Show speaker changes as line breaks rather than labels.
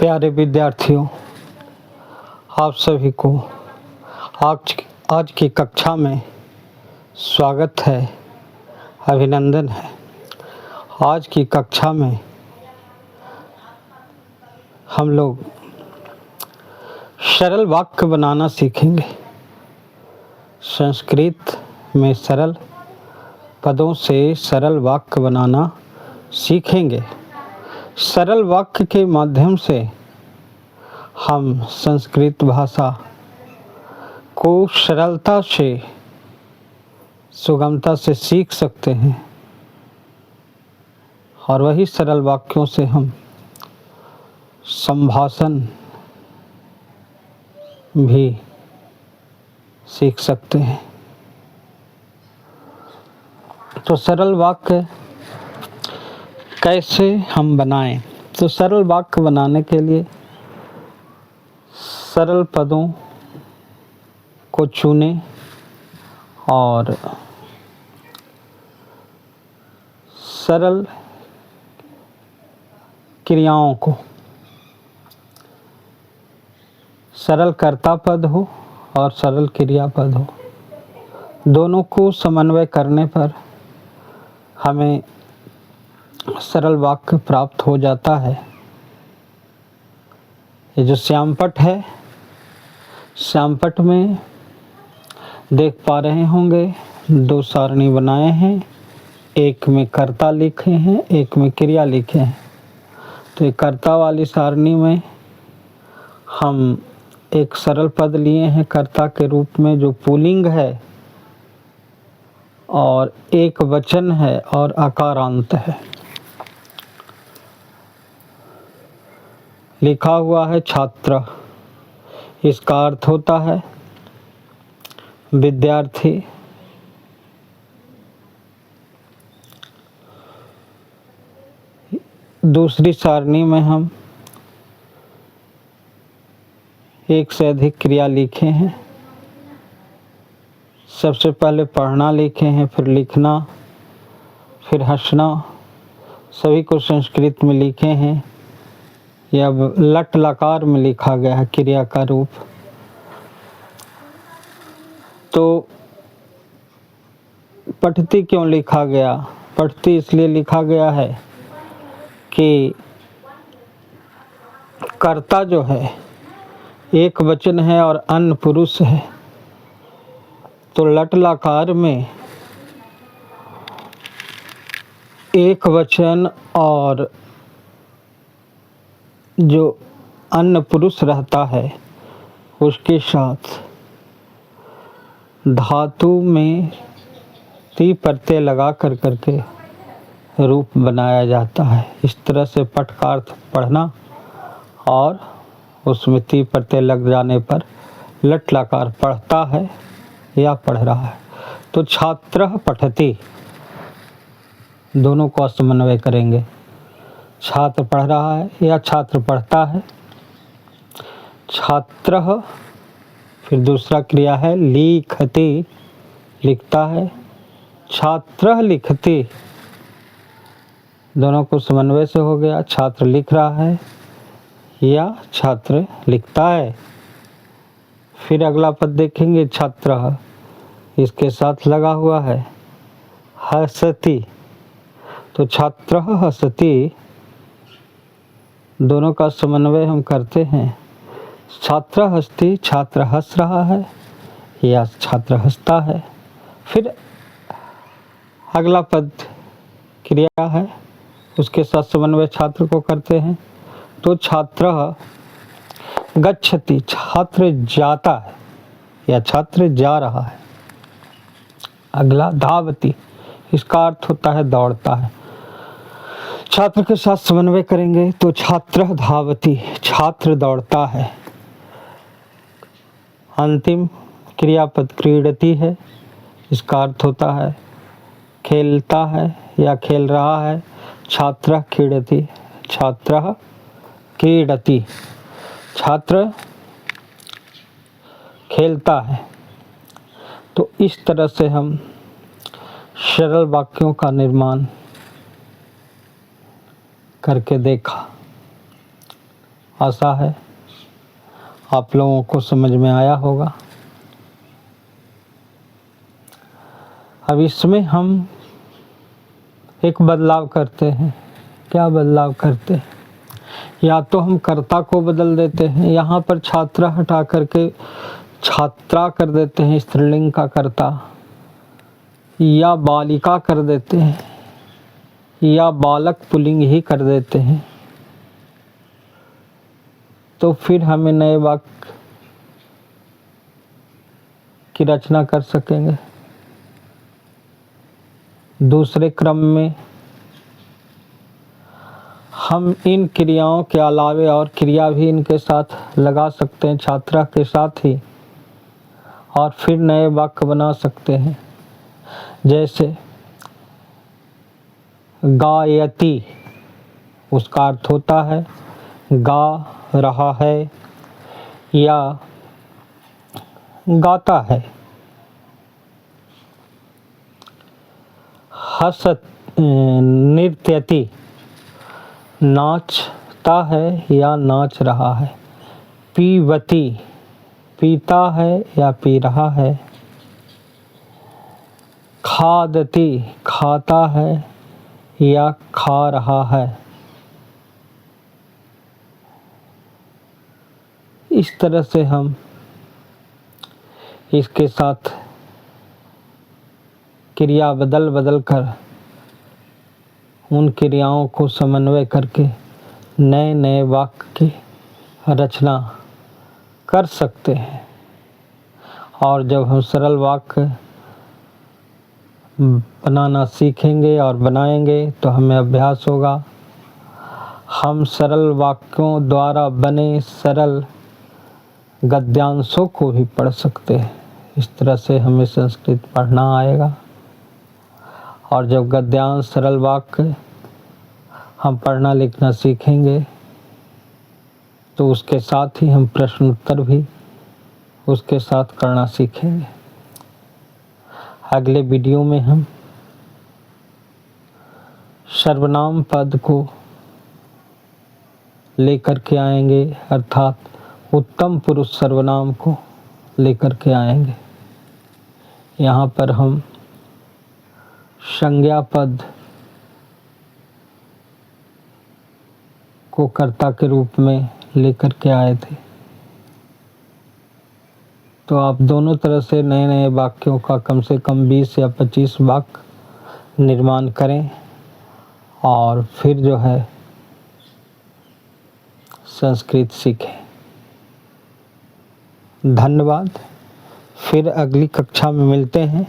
प्यारे विद्यार्थियों, आप सभी को आज की कक्षा में स्वागत है, अभिनंदन है। आज की कक्षा में हम लोग सरल वाक्य बनाना सीखेंगे। संस्कृत में सरल पदों से सरल वाक्य बनाना सीखेंगे। सरल वाक्य के माध्यम से हम संस्कृत भाषा को सरलता से, सुगमता से सीख सकते हैं और वही सरल वाक्यों से हम संभाषण भी सीख सकते हैं। तो सरल वाक्य कैसे हम बनाएं? तो सरल वाक्य बनाने के लिए सरल पदों को चुनें और सरल क्रियाओं को, सरल कर्ता पद हो और सरल क्रियापद हो, दोनों को समन्वय करने पर हमें सरल वाक्य प्राप्त हो जाता है। ये जो श्यामपट है, श्यामपट में देख पा रहे होंगे, दो सारणी बनाए हैं, एक में कर्ता लिखे हैं, एक में क्रिया लिखे हैं। तो ये कर्ता वाली सारणी में हम एक सरल पद लिए हैं कर्ता के रूप में, जो पुल्लिंग है और एक वचन है और अकारांत है। लिखा हुआ है छात्र, इसका अर्थ होता है विद्यार्थी। दूसरी सारणी में हम एक से अधिक क्रिया लिखे हैं। सबसे पहले पढ़ना लिखे हैं, फिर लिखना, फिर हंसना, सभी को संस्कृत में लिखे हैं। यह लट लकार में लिखा गया है क्रिया का रूप। तो पठती क्यों लिखा गया? पठती इसलिए लिखा गया है कि कर्ता जो है एक वचन है और अन्य पुरुष है। तो लट लकार में एक वचन और जो अन्य पुरुष रहता है उसके साथ धातु में ती प्रत्यय लगा करके रूप बनाया जाता है। इस तरह से पठ का अर्थ पढ़ना और उसमें ती प्रत्यय लग जाने पर लट लकार पढ़ता है या पढ़ रहा है। तो छात्र पठति, दोनों को समन्वय करेंगे। छात्र पढ़ रहा है या छात्र पढ़ता है। छात्र, फिर दूसरा क्रिया है लिखति, लिखता है। छात्र लिखति, दोनों को समन्वय से हो गया। छात्र लिख रहा है या छात्र लिखता है। फिर अगला पद देखेंगे, छात्र, इसके साथ लगा हुआ है हसति। तो छात्र हसति, दोनों का समन्वय हम करते हैं। छात्र हसति, छात्र हंस रहा है या छात्र हंसता है। फिर अगला पद क्रिया है, उसके साथ समन्वय छात्र को करते हैं। तो छात्र गच्छति, छात्र जाता है या छात्र जा रहा है। अगला धावति, इसका अर्थ होता है दौड़ता है। छात्र के साथ समन्वय करेंगे तो छात्र धावति, छात्र दौड़ता है। अंतिम क्रियापद क्रीडति है, इसका अर्थ होता है खेलता है या खेल रहा है। छात्र क्रीडति, छात्र क्रीडति, छात्र खेलता है। तो इस तरह से हम सरल वाक्यों का निर्माण करके देखा आशा है आप लोगों को समझ में आया होगा। अब इसमें हम एक बदलाव करते हैं। क्या बदलाव करते हैं? या तो हम कर्ता को बदल देते हैं, यहाँ पर छात्रा हटा करके छात्रा कर देते हैं स्त्रीलिंग का कर्ता, या बालिका कर देते हैं, या बालक पुल्लिंग ही कर देते हैं। तो फिर हमें नए वाक्य की रचना कर सकेंगे। दूसरे क्रम में हम इन क्रियाओं के अलावे और क्रिया भी इनके साथ लगा सकते हैं, छात्रा के साथ ही, और फिर नए वाक्य बना सकते हैं। जैसे गायति, उसका अर्थ होता है गा रहा है या गाता है। हसत नृत्यति, नाचता है या नाच रहा है। पीवती, पीता है या पी रहा है। खादति, खाता है या खा रहा है। इस तरह से हम इसके साथ क्रिया बदल बदल कर उन क्रियाओं को समन्वय करके नए नए वाक्य की रचना कर सकते हैं। और जब हम सरल वाक्य बनाना सीखेंगे और बनाएंगे तो हमें अभ्यास होगा। हम सरल वाक्यों द्वारा बने सरल गद्यांशों को भी पढ़ सकते हैं। इस तरह से हमें संस्कृत पढ़ना आएगा। और जब गद्यांश सरल वाक्य हम पढ़ना लिखना सीखेंगे तो उसके साथ ही हम प्रश्न उत्तर भी उसके साथ करना सीखेंगे। अगले वीडियो में हम सर्वनाम पद को लेकर के आएंगे, अर्थात उत्तम पुरुष सर्वनाम को लेकर के आएंगे। यहाँ पर हम संज्ञा पद को कर्ता के रूप में लेकर के आए थे। तो आप दोनों तरह से नए नए वाक्यों का कम से कम 20 या 25 वाक्य निर्माण करें और फिर जो है संस्कृत सीखें। धन्यवाद। फिर अगली कक्षा में मिलते हैं।